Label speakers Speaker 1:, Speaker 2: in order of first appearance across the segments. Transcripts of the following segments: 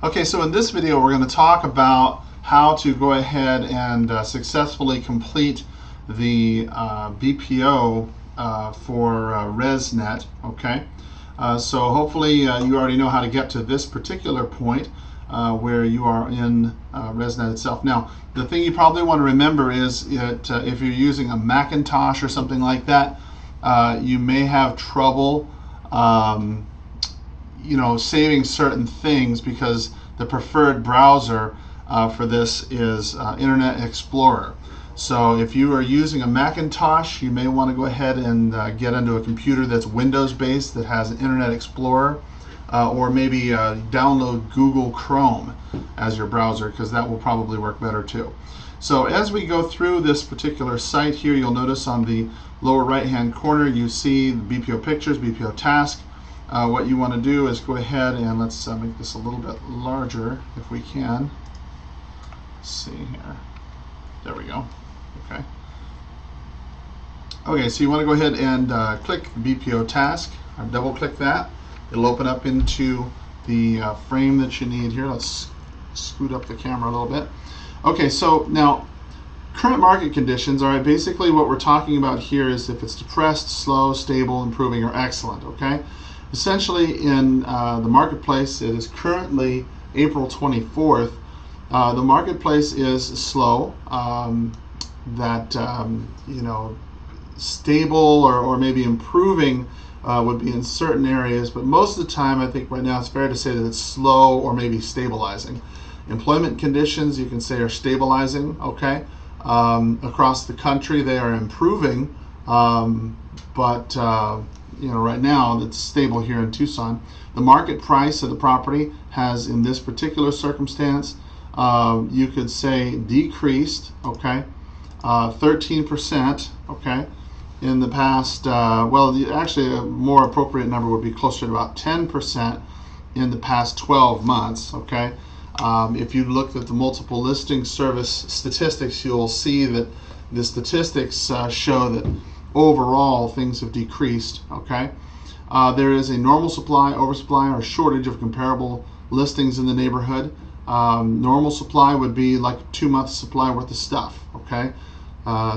Speaker 1: Okay, so in this video we're going to talk about how to go ahead and successfully complete the BPO for Resnet. Okay, so hopefully you already know how to get to this particular point where you are in Resnet itself. Now, the thing you probably want to remember is that if you're using a Macintosh or something like that, you may have trouble saving certain things because the preferred browser for this is Internet Explorer. So if you are using a Macintosh, you may want to go ahead and get into a computer that's Windows based that has an Internet Explorer, or maybe download Google Chrome as your browser, because that will probably work better too. So as we go through this particular site here, you'll notice on the lower right hand corner you see BPO Pictures, BPO Task. What you want to do is go ahead and let's make this a little bit larger if we can. Let's see here. There we go. Okay. Okay, so you want to go ahead and click BPO Task. Double click that. It'll open up into the frame that you need here. Let's scoot up the camera a little bit. Okay, so now current market conditions. All right, basically what we're talking about here is if it's depressed, slow, stable, improving, or excellent. Okay. Essentially, in the marketplace, it is currently April 24th. The marketplace is slow. Stable or maybe improving would be in certain areas, but most of the time, I think right now it's fair to say that it's slow or maybe stabilizing. Employment conditions, you can say, are stabilizing. Okay, across the country, they are improving, but right now it's stable here in Tucson. The market price of the property has, in this particular circumstance, you could say decreased, okay, 13%, okay, in the past, actually a more appropriate number would be closer to about 10% in the past 12 months, okay. If you looked at the multiple listing service statistics, you'll see that the statistics show that overall things have decreased. Okay, there is a normal supply, oversupply, or shortage of comparable listings in the neighborhood. Normal supply would be like 2 months supply worth of stuff. Okay,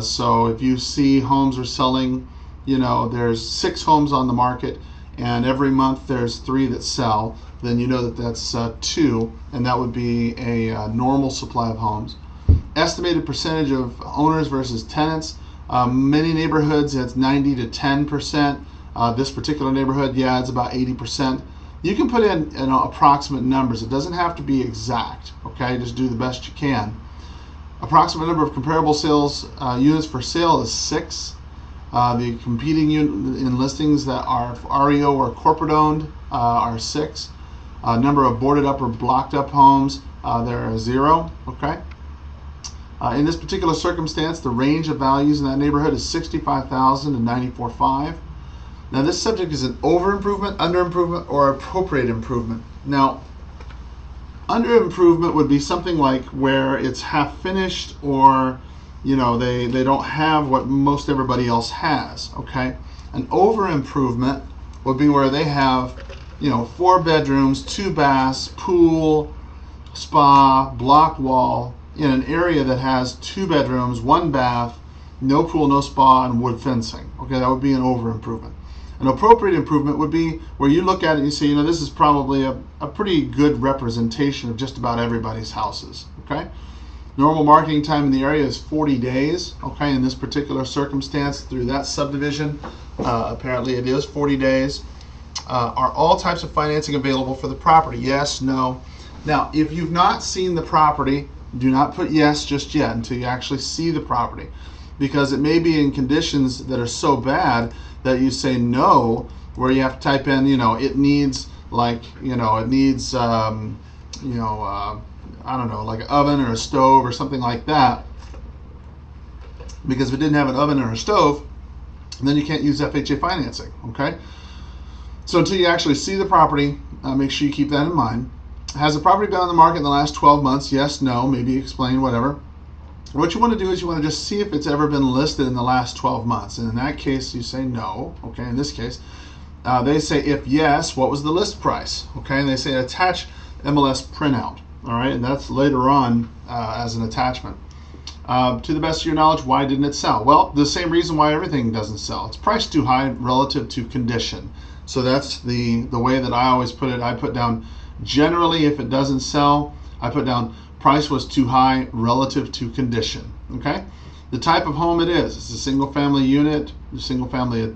Speaker 1: so if you see homes are selling, there's 6 homes on the market and every month there's 3 that sell, then you know that that's 2, and that would be a normal supply of homes. Estimated percentage of owners versus tenants. Many neighborhoods it's 90 to 10%. This particular neighborhood, yeah, it's about 80%. You can put in approximate numbers. It doesn't have to be exact. Okay, just do the best you can. Approximate number of comparable sales units for sale is 6. The competing in listings that are REO or corporate owned are 6. Number of boarded up or blocked up homes, there are 0. Okay. In this particular circumstance, the range of values in that neighborhood is $65,000 to $94,500. Now, this subject is an over improvement, under improvement, or appropriate improvement. Now, under improvement would be something like where it's half finished, or they don't have what most everybody else has. Okay, an over improvement would be where they have 4 bedrooms, 2 baths, pool, spa, block wall, in an area that has 2 bedrooms, 1 bath, no pool, no spa, and wood fencing. Okay, that would be an over improvement. An appropriate improvement would be where you look at it and you say, this is probably a pretty good representation of just about everybody's houses. Okay, normal marketing time in the area is 40 days. Okay, in this particular circumstance, through that subdivision, apparently it is 40 days. Are all types of financing available for the property? Yes, no. Now, if you've not seen the property, do not put yes just yet until you actually see the property, because it may be in conditions that are so bad that you say no, where you have to type in, it needs I don't know, like an oven or a stove or something like that. Because if it didn't have an oven or a stove, then you can't use FHA financing. Okay. So until you actually see the property, make sure you keep that in mind. Has the property been on the market in the last 12 months? Yes, no, maybe explain, whatever. What you want to do is you want to just see if it's ever been listed in the last 12 months. And in that case, you say no. Okay, in this case, they say if yes, what was the list price? Okay, and they say attach MLS printout. All right, and that's later on as an attachment. To the best of your knowledge, why didn't it sell? Well, the same reason why everything doesn't sell. It's priced too high relative to condition. So that's the way that I always put it. I put down generally if it doesn't sell, I put down price was too high relative to condition. Okay, the type of home it is. It's a single family unit, a single family,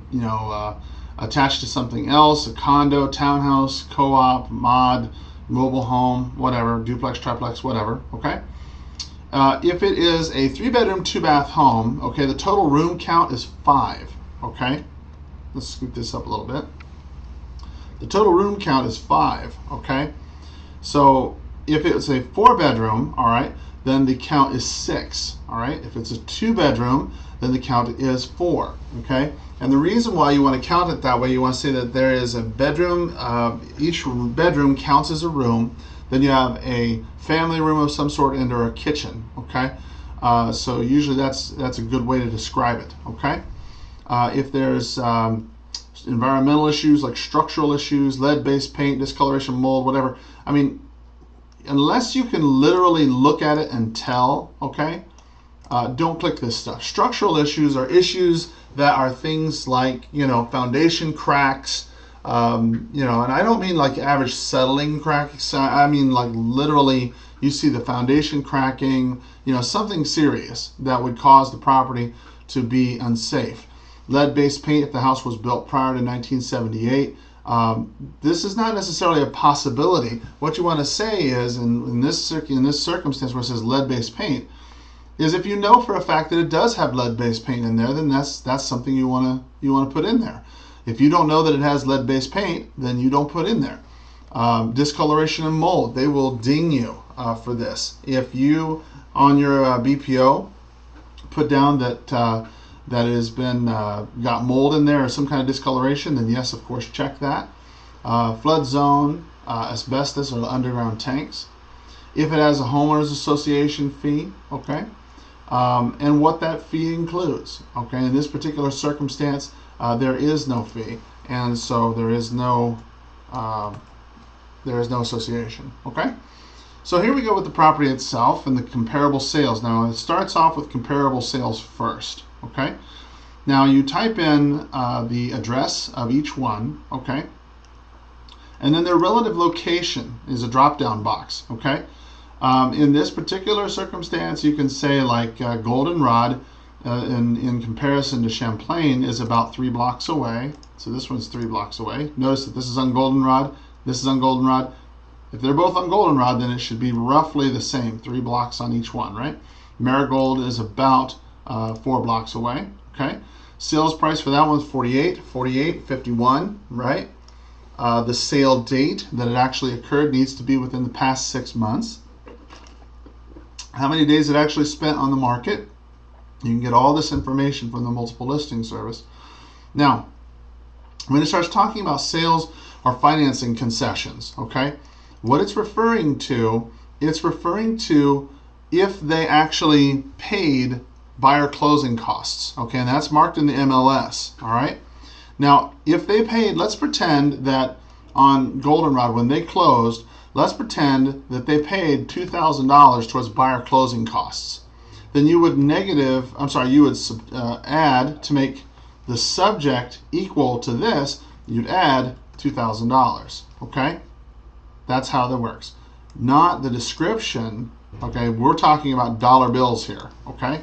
Speaker 1: attached to something else, a condo, townhouse, co-op, mod, mobile home, whatever, duplex, triplex, whatever. Okay. If it is a 3-bedroom, 2-bath home, okay, the total room count is 5. Okay, let's scoot this up a little bit. The total room count is 5. Okay, so if it's a 4-bedroom, all right, then the count is 6. All right, if it's a 2-bedroom, then the count is 4. Okay, and the reason why you want to count it that way, you want to say that there is a bedroom. Each bedroom counts as a room. Then you have a family room of some sort and or a kitchen. Okay, so usually that's a good way to describe it. Okay, if there's environmental issues like structural issues, lead-based paint, discoloration, mold, whatever. I mean, unless you can literally look at it and tell. Okay, don't click this stuff. Structural issues are issues that are things like foundation cracks. And I don't mean like average settling cracks. I mean like literally you see the foundation cracking, something serious that would cause the property to be unsafe. Lead-based paint if the house was built prior to 1978. This is not necessarily a possibility. What you want to say is, in this circumstance where it says lead-based paint, is if you know for a fact that it does have lead-based paint in there, then that's something you want to put in there. If you don't know that it has lead-based paint, then you don't put in there. Discoloration and mold, they will ding you for this. If you, on your BPO, put down that that has been got mold in there or some kind of discoloration, then yes, of course, check that. Flood zone, asbestos or underground tanks. If it has a homeowners association fee, okay, and what that fee includes. Okay, in this particular circumstance, there is no fee, and so there is no association. Okay, so here we go with the property itself and the comparable sales. Now it starts off with comparable sales first. Okay, now you type in the address of each one. Okay, and then their relative location is a drop-down box. Okay, in this particular circumstance, you can say like Goldenrod. In comparison to Champlain is about 3 blocks away. So this one's 3 blocks away. Notice that this is on Goldenrod, this is on Goldenrod. If they're both on Goldenrod, then it should be roughly the same, 3 blocks on each one, right? Marigold is about 4 blocks away. Okay, sales price for that one's 48.51, right? The sale date that it actually occurred needs to be within the past 6 months. How many days it actually spent on the market? You can get all this information from the multiple listing service. Now, when it starts talking about sales or financing concessions, okay, what it's referring to if they actually paid buyer closing costs, okay, and that's marked in the MLS, all right? Now, if they paid, let's pretend that on Goldenrod when they closed, let's pretend that they paid $2,000 towards buyer closing costs. Then you would add to make the subject equal to this, you'd add $2,000, okay? That's how that works. Not the description, okay? We're talking about dollar bills here, okay?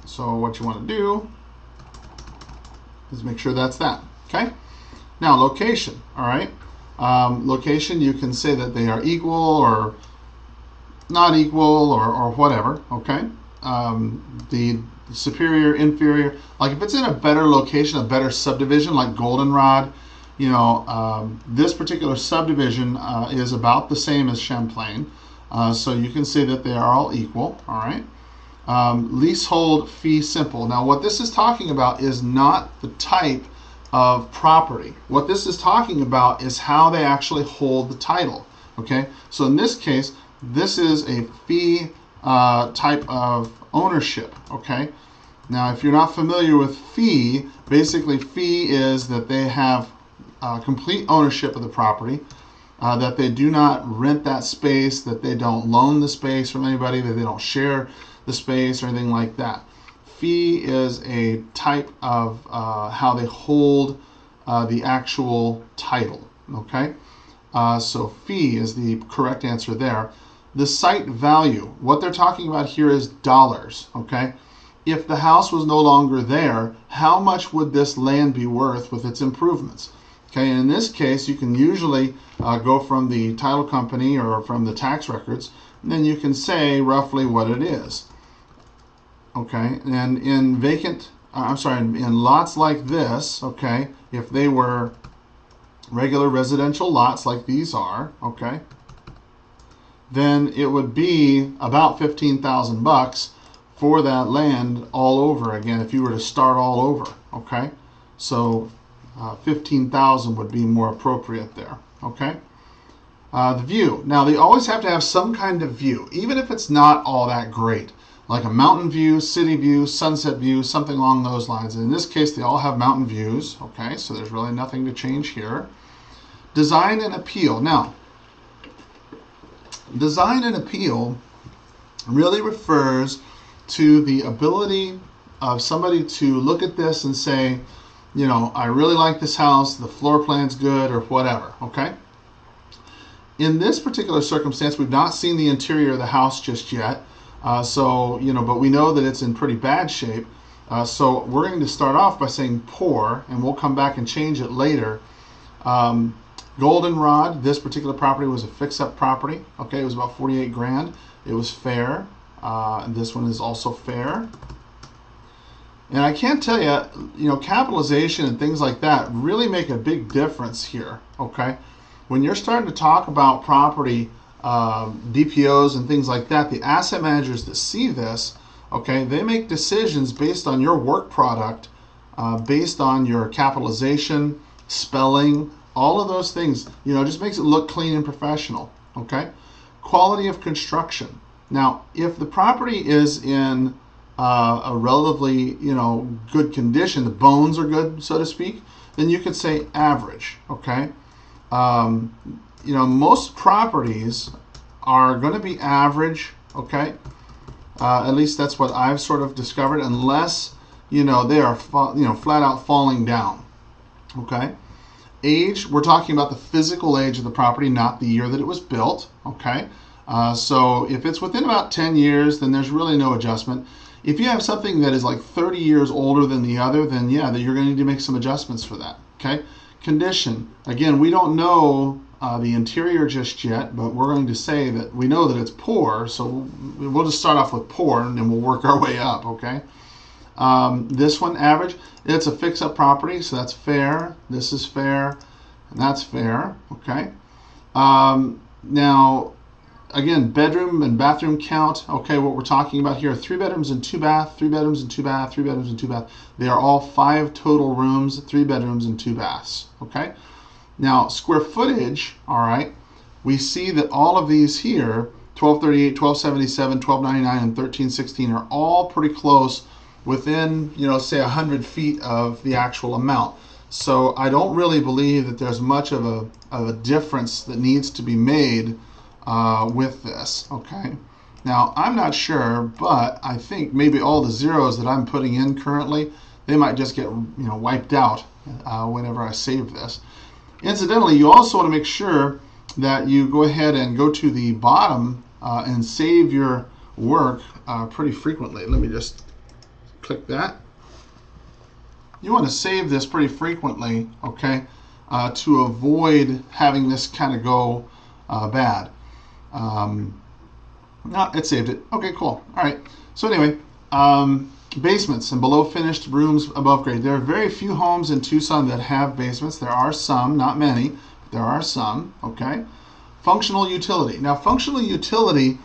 Speaker 1: So what you want to do is make sure that's that, okay? Now location, all right? Location, you can say that they are equal or not equal or whatever, okay? The superior, inferior, like if it's in a better location, a better subdivision like Goldenrod, this particular subdivision is about the same as Champlain, so you can say that they are all equal, all right? Leasehold fee simple. Now what this is talking about is not the type of property. What this is talking about is how they actually hold the title, okay? So in this case, this is a fee type of ownership, okay? Now, if you're not familiar with fee, basically fee is that they have complete ownership of the property. that they do not rent that space, that they don't loan the space from anybody, that they don't share the space or anything like that. Fee is a type of how they hold the actual title, okay? So fee is the correct answer there. The site value, what they're talking about here is dollars, okay? If the house was no longer there, how much would this land be worth with its improvements? Okay, and in this case, you can usually go from the title company or from the tax records, and then you can say roughly what it is. Okay, and in in lots like this, okay, if they were regular residential lots like these are, okay, then it would be about 15,000 bucks for that land all over again if you were to start all over, okay? So 15,000 would be more appropriate there, okay? The view. Now they always have to have some kind of view, even if it's not all that great, like a mountain view, city view, sunset view, something along those lines. And in this case, they all have mountain views, okay? So there's really nothing to change here. Design and appeal. Now, design and appeal really refers to the ability of somebody to look at this and say, you know, I really like this house, the floor plan's good, or whatever, okay? In this particular circumstance, we've not seen the interior of the house just yet, so, you know, but we know that it's in pretty bad shape. So we're going to start off by saying poor, and we'll come back and change it later. Goldenrod, this particular property was a fix-up property. Okay, it was about 48 grand. It was fair. And this one is also fair. And I can't tell you, you know, capitalization and things like that really make a big difference here. Okay, when you're starting to talk about property, DPOs and things like that, the asset managers that see this, okay, they make decisions based on your work product, based on your capitalization, spelling, all of those things. You know, it just makes it look clean and professional. Okay, quality of construction. Now, if the property is in a relatively, you know, good condition, the bones are good, so to speak, then you could say average. Okay, you know, most properties are going to be average. Okay, at least that's what I've sort of discovered, unless, you know, they are flat out falling down. Okay. Age, we're talking about the physical age of the property, not the year that it was built. Okay, so if it's within about 10 years, then there's really no adjustment. If you have something that is like 30 years older than the other, then yeah, that you're going to need to make some adjustments for that. Okay, condition, again, we don't know the interior just yet, but we're going to say that we know that it's poor, so we'll just start off with poor and then we'll work our way up. Okay. This one, average, it's a fix-up property, so that's fair. This is fair, and that's fair. Okay. Now, again, bedroom and bathroom count. Okay, what we're talking about here are 3 bedrooms and 2 bath, 3 bedrooms and 2 bath, 3 bedrooms and 2 bath. They are all 5 total rooms, 3 bedrooms and 2 baths. Okay. Now, square footage. All right. We see that all of these here, 1238, 1277, 1299, and 1316, are all pretty close, within, you know, say 100 feet of the actual amount. So I don't really believe that there's much of a difference that needs to be made with this. Okay. Now, I'm not sure, but I think maybe all the zeros that I'm putting in currently, they might just get, you know, wiped out whenever I save this. Incidentally, you also want to make sure that you go ahead and go to the bottom and save your work pretty frequently. Let me just click that. You want to save this pretty frequently, okay, to avoid having this kind of go bad. No, it saved it. Okay, cool. All right. So anyway, basements and below finished rooms above grade. There are very few homes in Tucson that have basements. There are some, not many, but there are some. Okay. Functional utility. Now, functional utility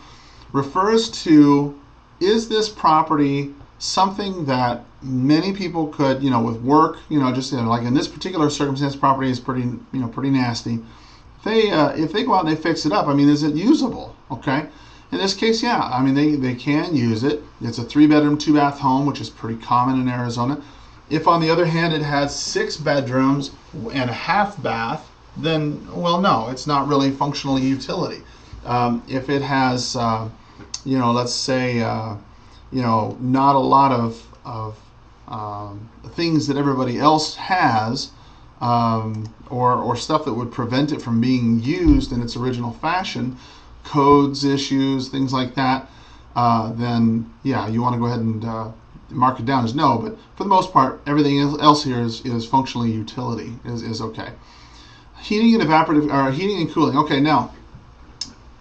Speaker 1: refers to, is this property something that many people could, you know, with work, you know, just, you know, like in this particular circumstance, property is pretty, you know, pretty nasty. If they go out and they fix it up, I mean, is it usable? Okay. In this case, yeah, I mean, they can use it. It's a 3-bedroom, 2-bath home, which is pretty common in Arizona. If, on the other hand, it has 6 bedrooms and a half bath, then, well, no, it's not really functional utility. If it has, let's say, not a lot of things that everybody else has, or stuff that would prevent it from being used in its original fashion, codes issues, things like that, then yeah, you want to go ahead and mark it down as no. But for the most part, everything else here is functionally utility, is okay. Heating and evaporative, or heating and cooling. Okay, now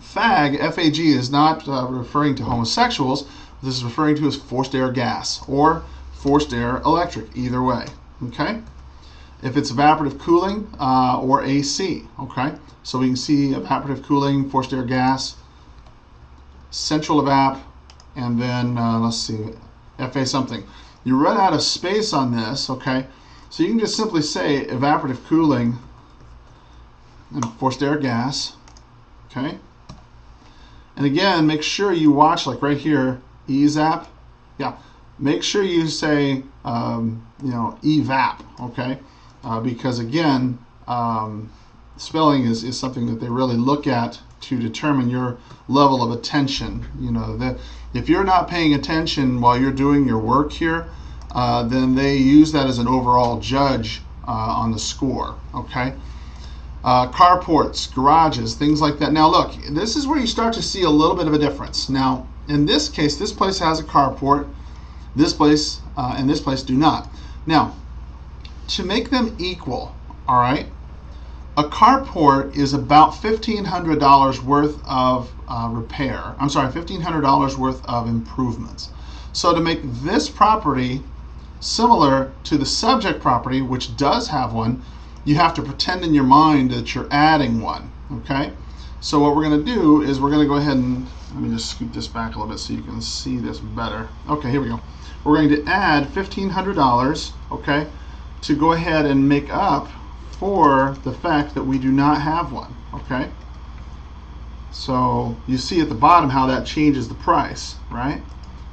Speaker 1: FAG, F-A-G, is not referring to homosexuals. This is referring to as forced air gas or forced air electric, either way. Okay. If it's evaporative cooling or AC, okay? So we can see evaporative cooling, forced air gas, central evap, and then let's see, FA something. You run out of space on this, okay? So you can just simply say evaporative cooling and forced air gas, okay? And again, make sure you watch, like right here, EZAP, yeah. Make sure you say, evap, okay? Because again, spelling is something that they really look at to determine your level of attention. If you're not paying attention while you're doing your work here, then they use that as an overall judge on the score, okay? Carports, garages, things like that. Now look, this is where you start to see a little bit of a difference. Now, in this case, this place has a carport, this place and this place do not. Now, to make them equal, all right, a carport is about $1,500 worth of repair. I'm sorry, $1,500 worth of improvements. So to make this property similar to the subject property, which does have one, you have to pretend in your mind that you're adding one, okay? So what we're going to do is we're going to go ahead and, let me just scoot this back a little bit so you can see this better. Okay, here we go. We're going to add $1,500, okay, to go ahead and make up for the fact that we do not have one, okay? So you see at the bottom how that changes the price, right?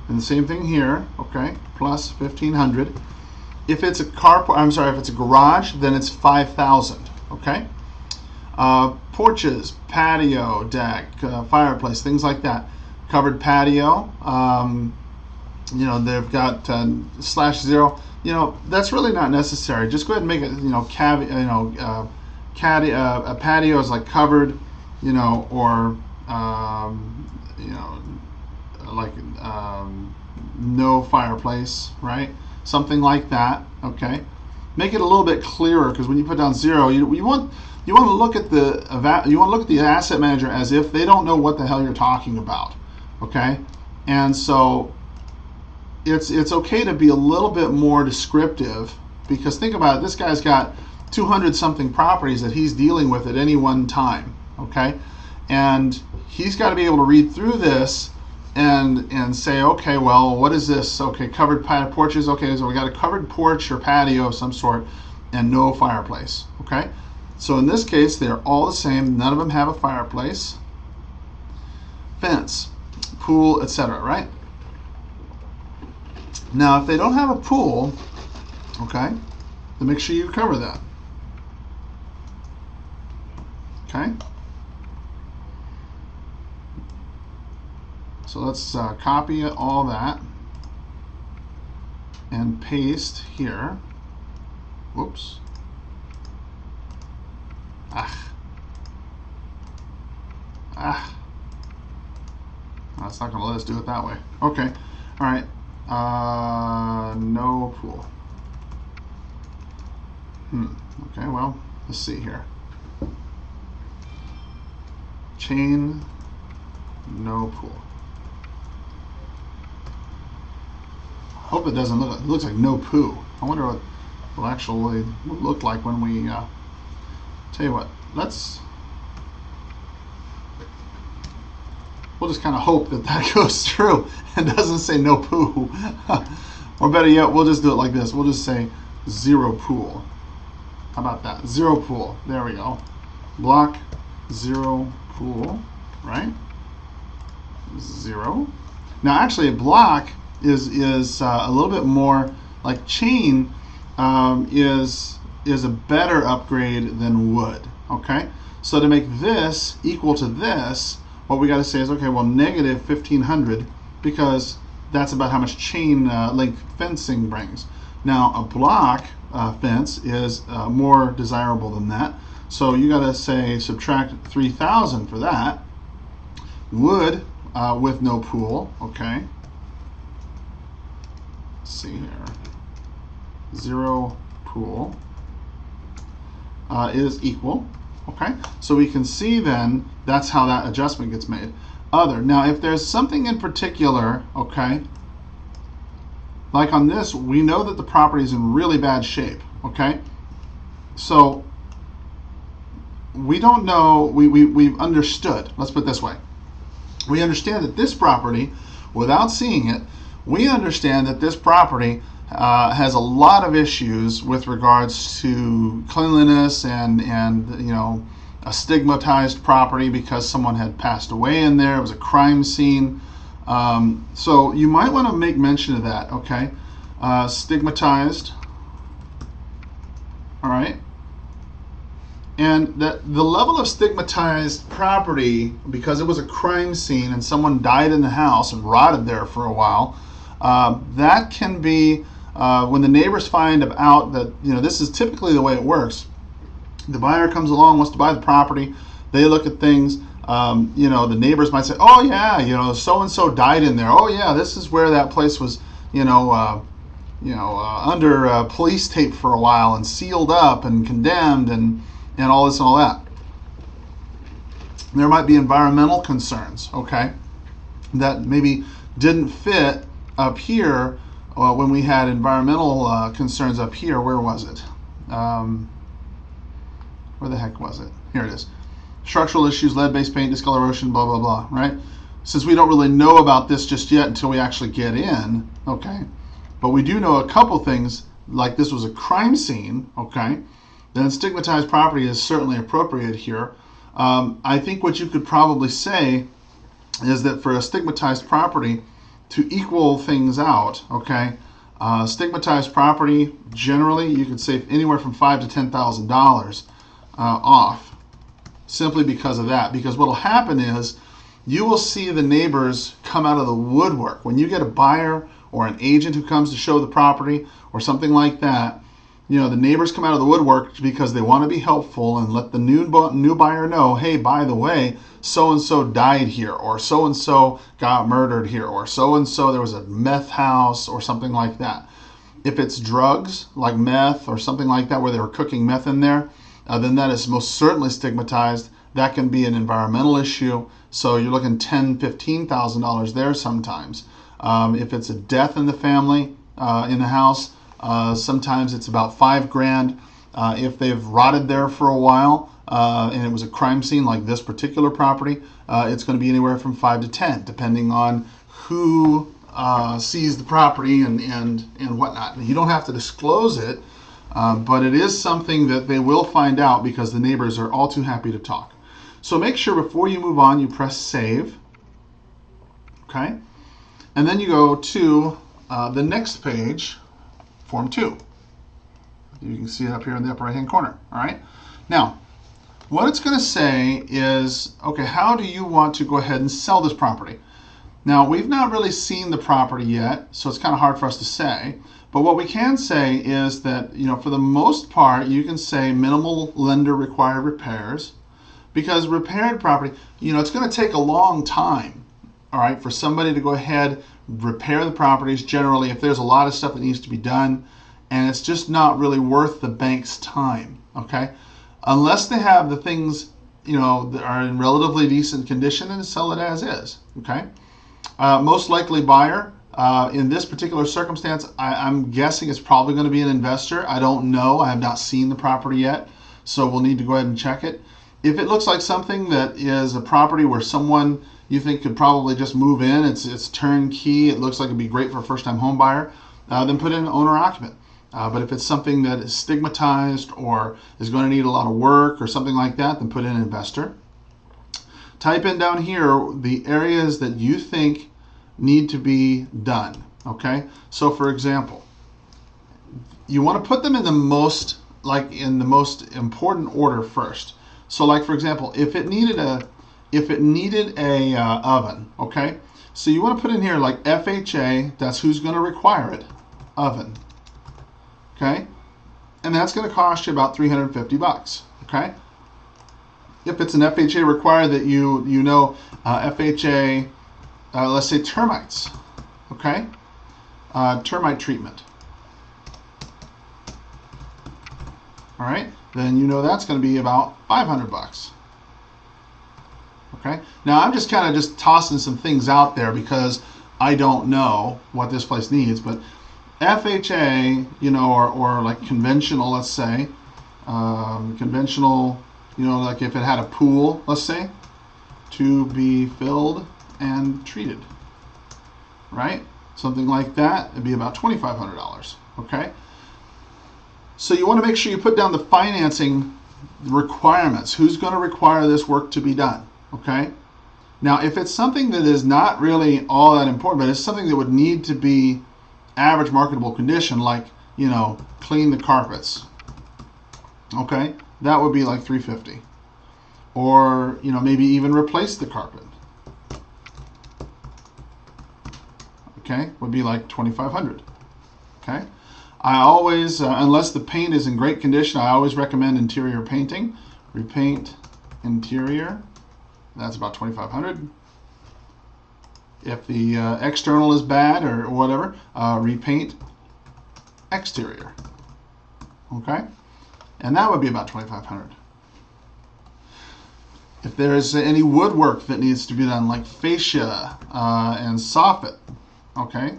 Speaker 1: And the same thing here, okay, plus 1,500. If it's a if it's a garage, then it's 5,000, okay? Porches, patio, deck, fireplace, things like that. Covered patio, they've got /0. That's really not necessary. Just go ahead and make it, a patio is like covered, or no fireplace, right? Something like that, okay? Make it a little bit clearer, because when you put down 0, you want to look at the asset manager as if they don't know what the hell you're talking about, okay? And so it's okay to be a little bit more descriptive, because think about it, this guy's got 200 something properties that he's dealing with at any one time, okay? And he's got to be able to read through this and say, okay, well, what is this? Okay, covered porches. Okay, so we got a covered porch or patio of some sort and no fireplace, okay? So in this case, they're all the same. None of them have a fireplace. Fence, pool, etc., right? Now, if they don't have a pool, okay, then make sure you cover that. Okay? So let's copy all that and paste here. Whoops. That's not going to let us do it that way. Okay. All right. No pool. Okay, well, let's see here. Chain, no pool. Hope it doesn't look, it looks like no poo. I wonder what will actually look like when we, tell you what, we'll just kind of hope that that goes through and doesn't say no poo. Or better yet, we'll just do it like this. We'll just say 0 pool. How about that? 0 pool. There we go. Block 0 pool, right? 0. Now actually a block is a little bit more like chain, is a better upgrade than wood. Okay, so to make this equal to this, what we got to say is, okay, well, negative 1,500, because that's about how much chain link fencing brings. Now, a block fence is more desirable than that. So you got to say subtract 3,000 for that. Wood with no pool, okay. Let's see here. 0 pool is equal. Okay, so we can see then that's how that adjustment gets made. Other. Now, if there's something in particular, okay, like on this, we know that the property is in really bad shape, okay? So we don't know, we've understood, let's put it this way. We understand that this property, without seeing it, we understand that this property has a lot of issues with regards to cleanliness and you know, a stigmatized property because someone had passed away in there. It was a crime scene. So you might want to make mention of that, okay? Stigmatized. All right. And that the level of stigmatized property, because it was a crime scene and someone died in the house and rotted there for a while, that can be when the neighbors find out that, you know, this is typically the way it works. The buyer comes along, wants to buy the property. They look at things. You know, the neighbors might say, "Oh yeah, you know, so and so died in there. Oh yeah, this is where that place was, under police tape for a while and sealed up and condemned and all this and all that." There might be environmental concerns, okay, that maybe didn't fit up here when we had environmental concerns up here. Where was it? Where the heck was it? Here it is. Structural issues, lead-based paint, discoloration, blah, blah, blah, right? Since we don't really know about this just yet until we actually get in, okay, but we do know a couple things, like this was a crime scene, okay, then stigmatized property is certainly appropriate here. I think what you could probably say is that for a stigmatized property, to equal things out, okay, stigmatized property, generally, you could save anywhere from $5,000 to $10,000 off, simply because of that. Because what will happen is you will see the neighbors come out of the woodwork. When you get a buyer or an agent who comes to show the property or something like that, you know, the neighbors come out of the woodwork because they want to be helpful and let the new buyer know, hey, by the way, so-and-so died here, or so-and-so got murdered here, or so-and-so there was a meth house or something like that. If it's drugs like meth or something like that where they were cooking meth in there, then that is most certainly stigmatized. That can be an environmental issue. So you're looking $10,000, $15,000 there sometimes. If it's a death in the family, in the house, sometimes it's about $5,000. If they've rotted there for a while and it was a crime scene like this particular property, it's going to be anywhere from 5 to 10, depending on who sees the property and whatnot. You don't have to disclose it, but it is something that they will find out because the neighbors are all too happy to talk. So make sure before you move on, you press save. Okay, and then you go to the next page, Form 2. You can see it up here in the upper right-hand corner. All right. Now, what it's going to say is, okay, how do you want to go ahead and sell this property? Now, we've not really seen the property yet, so it's kind of hard for us to say. But what we can say is that, you know, for the most part, you can say minimal lender required repairs, because repaired property, you know, it's going to take a long time, all right, for somebody to go ahead, repair the properties generally if there's a lot of stuff that needs to be done, and it's just not really worth the bank's time, okay? Unless they have the things, you know, that are in relatively decent condition, and sell it as is, okay? Most likely buyer, in this particular circumstance, I'm guessing it's probably going to be an investor. I don't know. I have not seen the property yet, so we'll need to go ahead and check it. If it looks like something that is a property where someone you think could probably just move in, it's turnkey, it looks like it'd be great for a first-time home buyer, then put in owner-occupant. But if it's something that is stigmatized or is going to need a lot of work or something like that, then put in investor. Type in down here the areas that you think need to be done, okay? So for example, you want to put them in the most important order first. So like for example, if it needed a oven, okay, so you want to put in here like FHA, that's who's going to require it, oven, okay, and that's going to cost you about $350, okay. If it's an FHA required that you know FHA, let's say termites, okay, termite treatment, all right, then you know that's going to be about $500. Okay. Now I'm just kind of just tossing some things out there because I don't know what this place needs, but FHA, you know, or like conventional, let's say, conventional, you know, like if it had a pool, let's say, to be filled and treated, right? Something like that, it'd be about $2,500. Okay. So you want to make sure you put down the financing requirements. Who's going to require this work to be done? Okay. Now, if it's something that is not really all that important, but it's something that would need to be average marketable condition, like, you know, clean the carpets, okay, that would be like $350. Or, you know, maybe even replace the carpet, okay, would be like $2,500. Okay. I always, unless the paint is in great condition, I always recommend interior painting. Repaint interior. That's about $2,500. If the external is bad or whatever, repaint exterior. Okay, and that would be about $2,500. If there's any woodwork that needs to be done, like fascia and soffit, okay,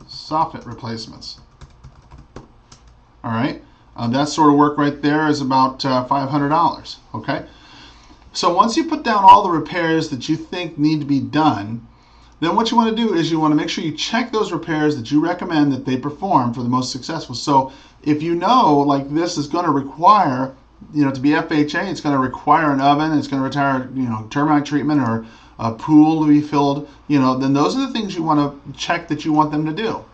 Speaker 1: soffit replacements. All right, that sort of work right there is about $500. Okay. So once you put down all the repairs that you think need to be done, then what you want to do is you want to make sure you check those repairs that you recommend that they perform for the most successful. So if you know, like, this is going to require, you know, to be FHA, it's going to require an oven, it's going to require, you know, termite treatment or a pool to be filled, you know, then those are the things you want to check that you want them to do.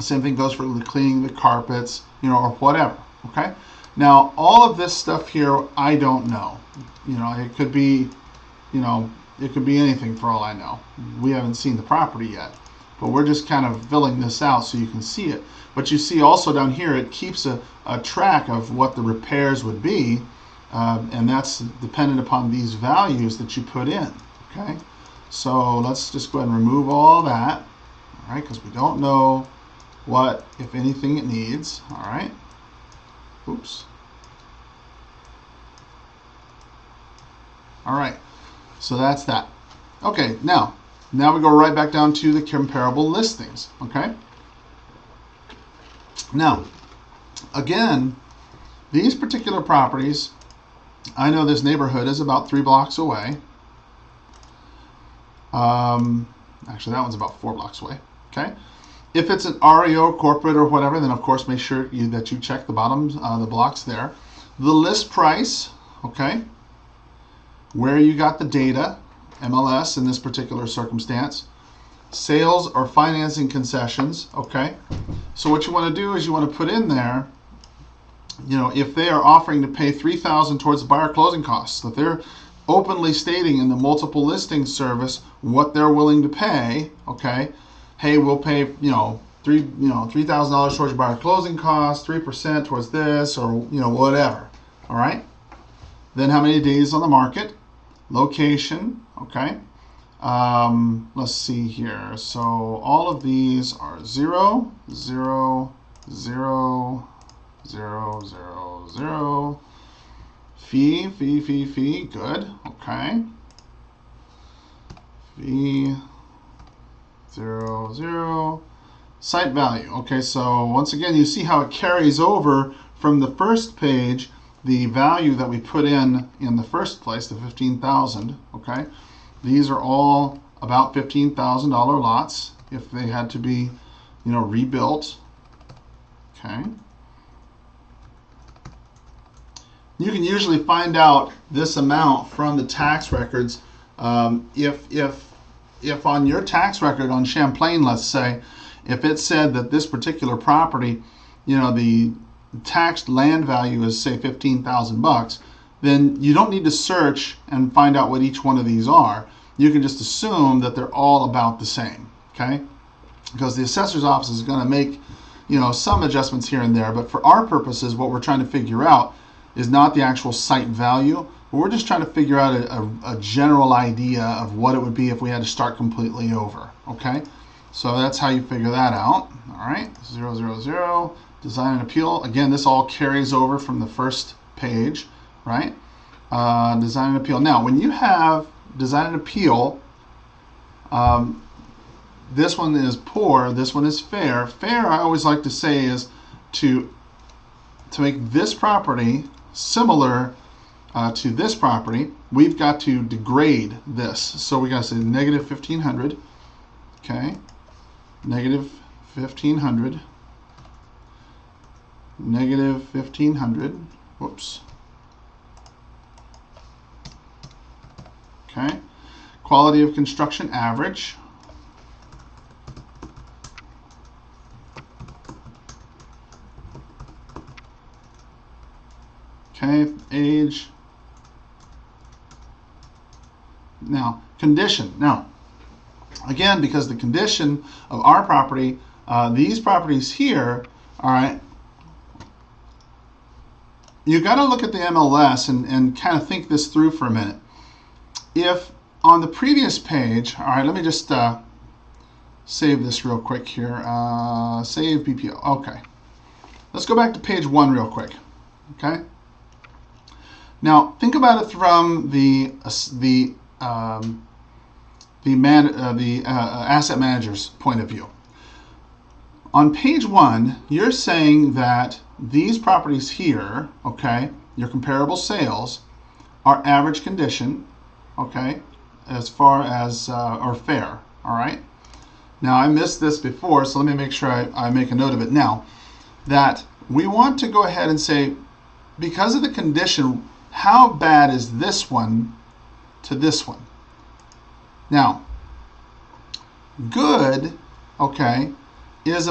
Speaker 1: Same thing goes for cleaning the carpets, you know, or whatever. Okay. Now, all of this stuff here, I don't know. You know, it could be, you know, it could be anything for all I know. We haven't seen the property yet, but we're just kind of filling this out so you can see it. But you see also down here, it keeps a track of what the repairs would be, and that's dependent upon these values that you put in. Okay, so let's just go ahead and remove all that, all right, because we don't know what, if anything, it needs. All right. Oops. All right, so that's that. Okay, now we go right back down to the comparable listings. Okay. Now, again, these particular properties, I know this neighborhood is about 3 blocks away. Actually, that one's about 4 blocks away. Okay. If it's an REO, corporate, or whatever, then of course make sure that you check the bottoms, the blocks there. The list price, okay, where you got the data, MLS in this particular circumstance, sales or financing concessions, okay. So what you want to do is you want to put in there, you know, if they are offering to pay $3,000 towards the buyer closing costs, so if they're openly stating in the multiple listing service what they're willing to pay, okay. Hey, we'll pay, you know, $3,000 towards your buyer closing costs, 3% towards this, or, you know, whatever. All right. Then how many days on the market? Location. Okay. Let's see here. So all of these are 0, 0, 0, 0, 0, 0. Fee. Good. Okay. Fee. 0, 0. Site value. Okay, so once again, you see how it carries over from the first page, the value that we put in the first place, the 15,000. Okay, these are all about $15,000 lots if they had to be, you know, rebuilt. Okay. You can usually find out this amount from the tax records. If on your tax record on Champlain, let's say, if it said that this particular property, you know, the taxed land value is say 15,000 bucks, then you don't need to search and find out what each one of these are. You can just assume that they're all about the same, okay? Because the assessor's office is going to make, some adjustments here and there, but for our purposes, what we're trying to figure out is not the actual site value, but we're just trying to figure out a general idea of what it would be if we had to start completely over, okay? So that's how you figure that out. All right, 000, design and appeal. Again, this all carries over from the first page, right? Design and appeal. Now, when you have design and appeal, this one is poor, this one is fair. Fair, I always like to say, is to make this property similar to this property, we've got to degrade this. So we got to say negative 1,500, okay? Negative 1,500, negative 1,500, whoops. Okay, quality of construction average. Okay, age. Now, condition. Now, again, because the condition of our property, these properties here, all right, you got to look at the MLS and kind of think this through for a minute. If on the previous page, all right, let me just save this real quick here. Save BPO. Okay, let's go back to page 1 real quick. Okay. Now think about it from the asset manager's point of view. On page 1, you're saying that these properties here, okay, your comparable sales, are average condition, okay, as far as, or fair, all right? Now, I missed this before, so let me make sure I make a note of it now, that we want to go ahead and say, because of the condition, how bad is this one to this one? Now, good, okay, is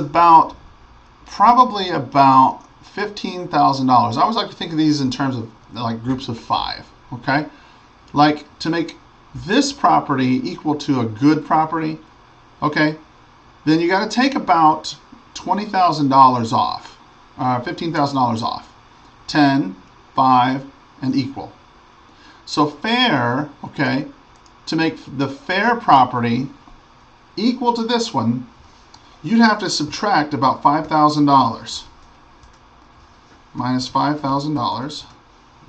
Speaker 1: probably about $15,000. I always like to think of these in terms of like groups of 5, okay? Like to make this property equal to a good property, okay, then you got to take about $20,000 off, $15,000 off, 10, 5, and equal. So fair, okay, to make the fair property equal to this one, you'd have to subtract about $5,000 minus $5,000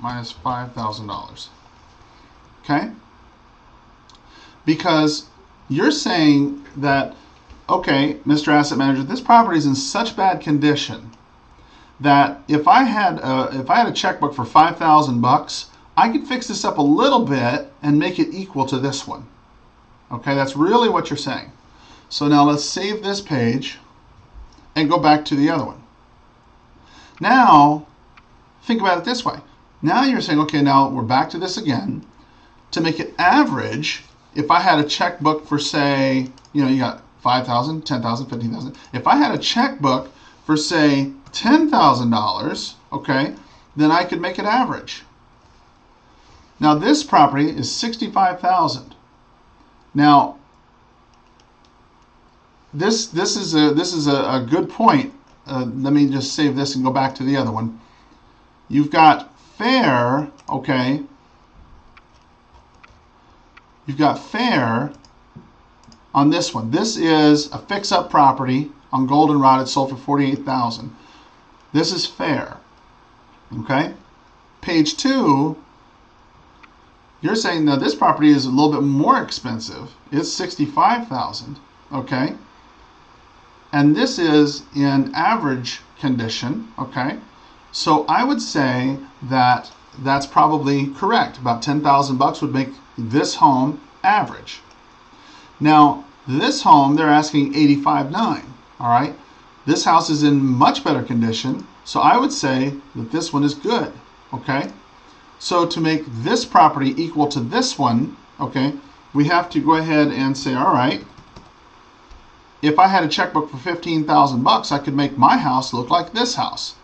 Speaker 1: minus $5,000. Okay? Because you're saying that, okay, Mr. Asset Manager, this property is in such bad condition that if I had a checkbook for 5,000 bucks, I could fix this up a little bit and make it equal to this one. Okay, that's really what you're saying. So now let's save this page and go back to the other one. Now, think about it this way. Now you're saying, okay, now we're back to this again. To make it average, if I had a checkbook for, say, you got 5,000, 10,000, 15,000. If I had a checkbook for, say, $10,000, okay, then I could make it average. Now this property is 65,000. Now this is a good point. Let me just save this and go back to the other one. You've got fair, okay. You've got fair on this one. This is a fix-up property on Goldenrod. It sold for 48,000. This is fair. Okay. Page 2. You're saying that this property is a little bit more expensive. It's 65,000. Okay. And this is in average condition. Okay. So I would say that that's probably correct. About 10,000 bucks would make this home average. Now, this home, they're asking 85.9. All right. This house is in much better condition, so I would say that this one is good. Okay. So to make this property equal to this one, okay, we have to go ahead and say, all right, if I had a checkbook for 15,000 bucks, I could make my house look like this house.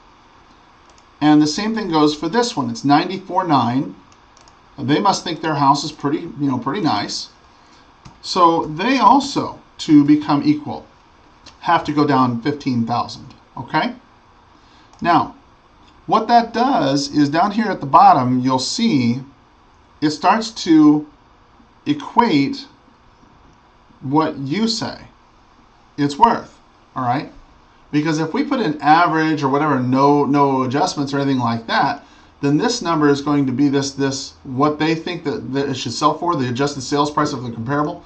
Speaker 1: And the same thing goes for this one. It's 94.9. They must think their house is pretty, pretty nice. So they also, to become equal, have to go down 15,000. Okay? Now, what that does is down here at the bottom, you'll see it starts to equate what you say it's worth. All right? Because if we put an average or whatever, no adjustments or anything like that, then this number is going to be this what they think that it should sell for, the adjusted sales price of the comparable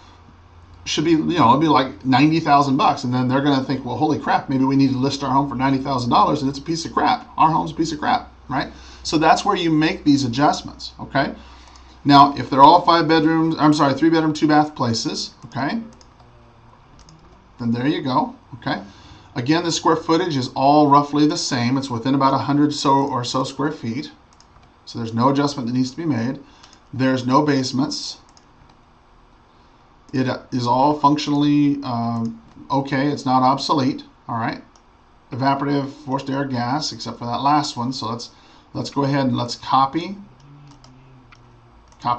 Speaker 1: should be, it'll be like $90,000, and then they're going to think, well, holy crap, maybe we need to list our home for $90,000, and it's a piece of crap. Our home's a piece of crap, right? So that's where you make these adjustments, okay? Now, if they're all 3 bedroom, 2 bath places, okay, then there you go, okay? Again, the square footage is all roughly the same. It's within about 100 or so square feet. So there's no adjustment that needs to be made. There's no basements. It is all functionally okay. It's not obsolete. All right. Evaporative, forced air, gas, except for that last one. So let's go ahead and let's copy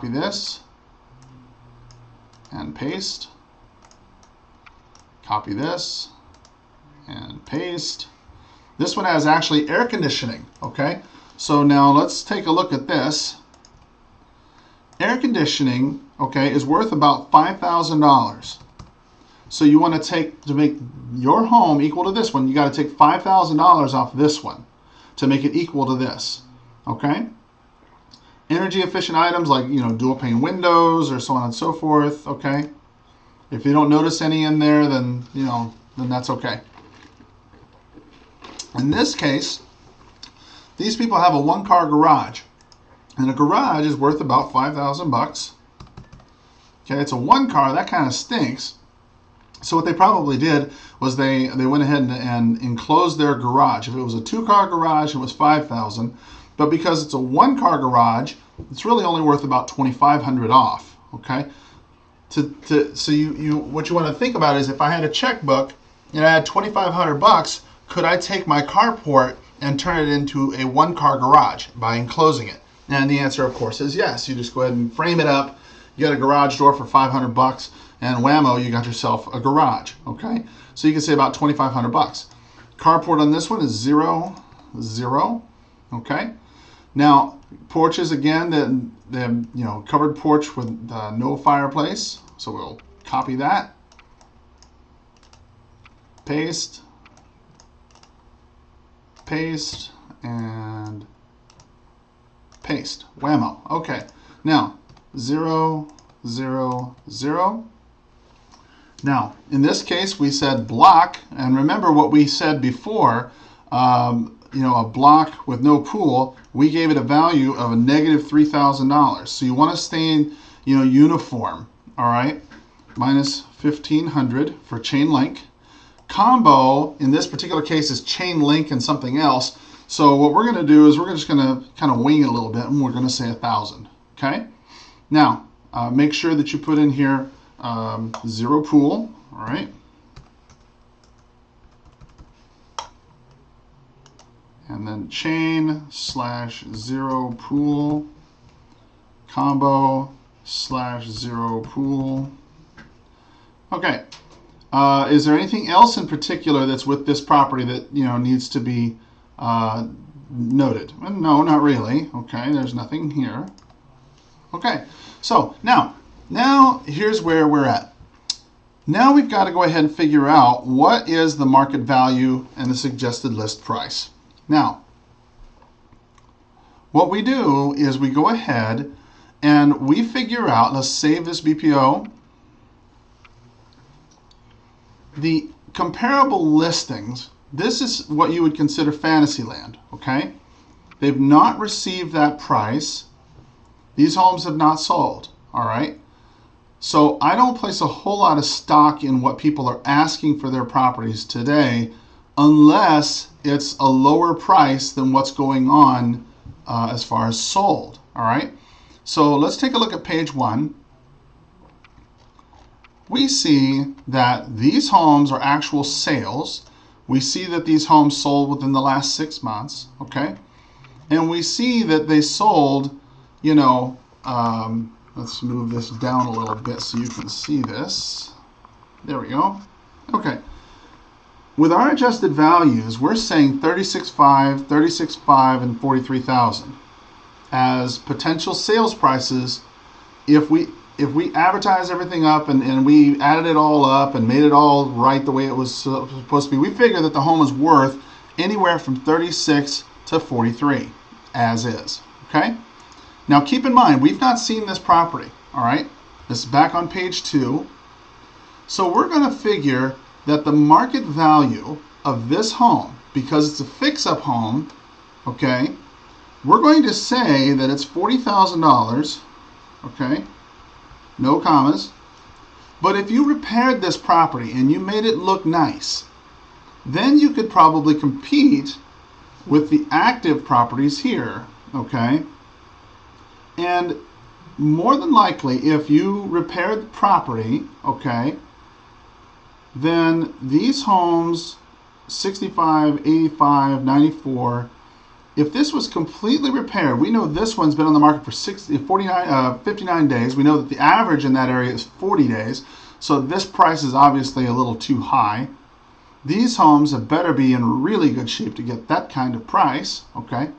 Speaker 1: this and paste. Copy this and paste. This one has actually air conditioning, okay? So now let's take a look at this. Air conditioning, okay, is worth about $5,000. So you want to make your home equal to this one, you got to take $5,000 off this one to make it equal to this, okay? Energy efficient items like, dual pane windows or so on and so forth, okay? If you don't notice any in there, then, then that's okay. In this case, these people have a 1-car garage, and a garage is worth about $5,000. Okay, it's a 1-car, that kind of stinks. So what they probably did was they went ahead and enclosed their garage. If it was a 2-car garage, it was $5,000, but because it's a 1-car garage, it's really only worth about $2,500 off. Okay, so what you want to think about is if I had a checkbook and I had $2,500. Could I take my carport and turn it into a 1-car garage by enclosing it? And the answer, of course, is yes. You just go ahead and frame it up. You get a garage door for $500, and whammo, you got yourself a garage. Okay, so you can say about $2,500. Carport on this one is 0, 0. Okay, now porches again. They have covered porch with no fireplace. So we'll copy that, paste, and paste. Whammo. Okay. Now, 0, 0, 0. Now, in this case, we said block, and remember what we said before, a block with no pool, we gave it a value of a negative $3,000. So you want to stay in, uniform, all right? Minus 1,500 for chain link. Combo, in this particular case, is chain link and something else. So what we're going to do is we're just going to kind of wing it a little bit, and we're going to say 1,000. Okay? Now, make sure that you put in here 0 pool. All right? And then chain/0 pool, combo/0 pool. Okay. Is there anything else in particular that's with this property that needs to be noted? No, not really. Okay, there's nothing here. Okay, so now here's where we're at. Now we've got to go ahead and figure out what is the market value and the suggested list price. Now, what we do is we go ahead and we figure out, let's save this BPO, the comparable listings. This is what you would consider fantasy land, okay? They've not received that price. These homes have not sold, all right? So I don't place a whole lot of stock in what people are asking for their properties today unless it's a lower price than what's going on as far as sold, all right? So let's take a look at page 1. We see that these homes are actual sales. We see that these homes sold within the last 6 months, okay? and we see that they sold, you know, let's move this down a little bit so you can see this. There we go. Okay. With our adjusted values, we're saying 36.5, 36.5, and 43,000 as potential sales prices if we advertise everything up and we added it all up and made it all right the way it was supposed to be. We figure that the home is worth anywhere from 36 to 43 as is. Okay. Now keep in mind, we've not seen this property. All right. This is back on page 2. So we're going to figure that the market value of this home, because it's a fix-up home, okay, we're going to say that it's $40,000, okay, no commas. But if you repaired this property and you made it look nice, then you could probably compete with the active properties here, okay? And more than likely, if you repaired the property, okay, then these homes, 65, 85, 94, if this was completely repaired, we know this one's been on the market for 59 days. We know that the average in that area is 40 days. So this price is obviously a little too high. These homes had better be in really good shape to get that kind of price, okay?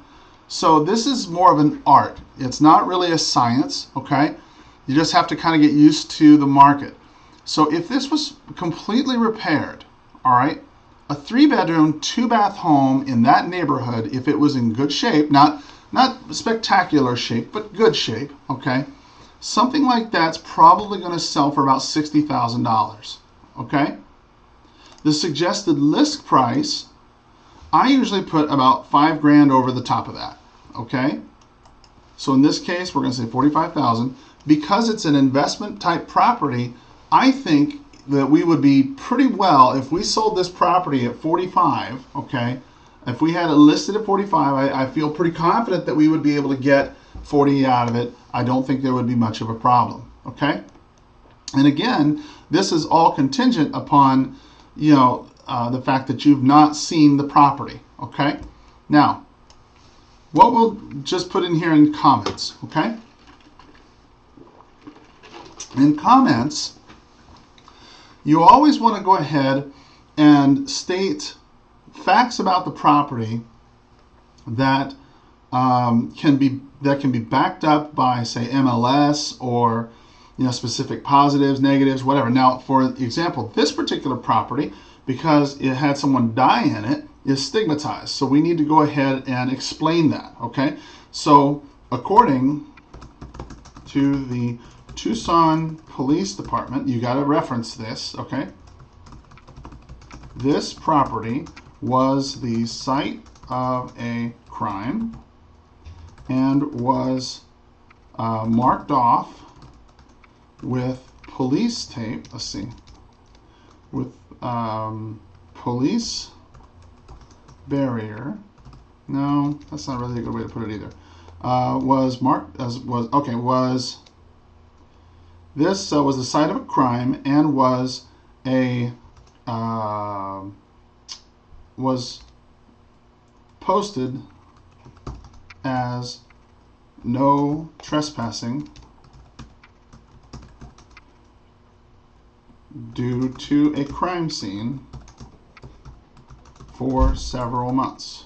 Speaker 1: So this is more of an art. It's not really a science, okay? You just have to kind of get used to the market. So if this was completely repaired, all right, a 3-bedroom, 2-bath home in that neighborhood, if it was in good shape, not spectacular shape, but good shape, okay, something like that's probably going to sell for about $60,000, okay? The suggested list price, I usually put about $5,000 over the top of that, okay? So in this case, we're going to say $45,000. Because it's an investment type property, I think that we would be pretty well if we sold this property at 45, okay? If we had it listed at 45, I feel pretty confident that we would be able to get 40 out of it. I don't think there would be much of a problem, okay? And again, this is all contingent upon, you know, the fact that you've not seen the property, okay? Now, what we'll just put in here in comments, okay? In comments, you always want to go ahead and state facts about the property that can be backed up by, say, MLS or, you know, specific positives, negatives, whatever. Now, for example, this particular property, because it had someone die in it, is stigmatized. So we need to go ahead and explain that, okay? So according to the Tucson Police Department, you got to reference this, okay? This property was the site of a crime and was marked off with police tape. Let's see, with police barrier. No, that's not really a good way to put it either. Was marked as This was the site of a crime and was posted as no trespassing due to a crime scene for several months.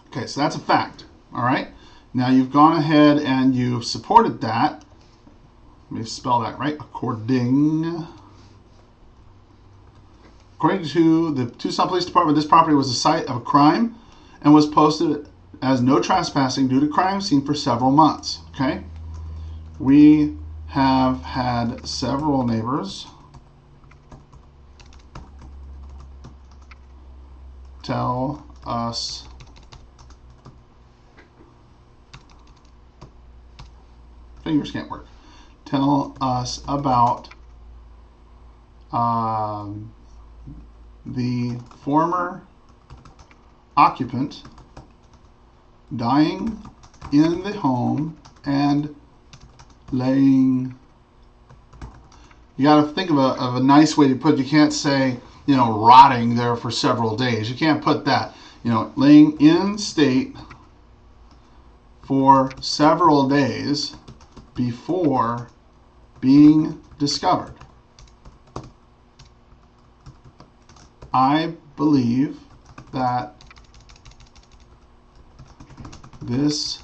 Speaker 1: Okay, so that's a fact, all right? Now you've gone ahead and you've supported that. Let me spell that right. According to the Tucson Police Department, this property was the site of a crime and was posted as no trespassing due to crime scene for several months. Okay? We have had several neighbors tell us fingers can't work. Tell us about the former occupant dying in the home and laying. You got to think of a nice way to put it. You can't say, you know, rotting there for several days. You can't put that. laying in state for several days before being discovered. I believe that this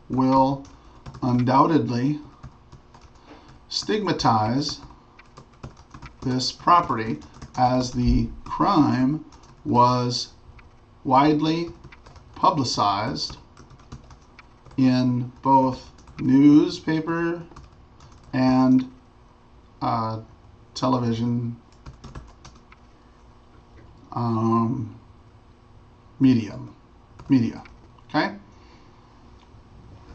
Speaker 1: will undoubtedly stigmatize this property, as the crime was widely publicized in both newspaper and television media. Okay?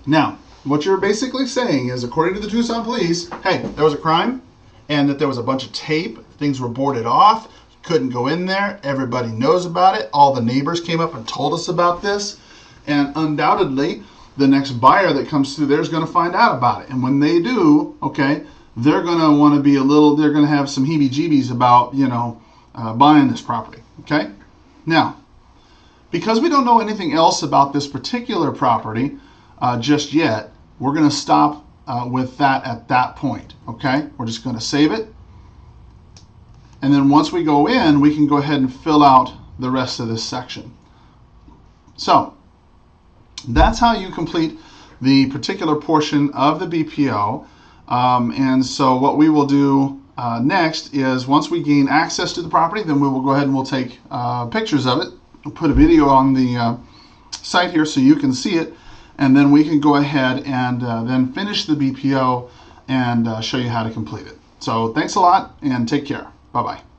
Speaker 1: Now, what you're basically saying is, according to the Tucson police, hey, there was a crime, and that there was a bunch of tape, things were boarded off, couldn't go in there, everybody knows about it, all the neighbors came up and told us about this, and undoubtedly, the next buyer that comes through there is going to find out about it. And when they do, okay, they're going to want to be they're going to have some heebie-jeebies about, buying this property, okay? Now, because we don't know anything else about this particular property just yet, we're going to stop with that at that point, okay? We're just going to save it. And then once we go in, we can go ahead and fill out the rest of this section. So, that's how you complete the particular portion of the BPO. And so what we will do next is, once we gain access to the property, then we will go ahead and we'll take pictures of it. We'll put a video on the site here so you can see it. And then we can go ahead and then finish the BPO and show you how to complete it. So thanks a lot and take care. Bye-bye.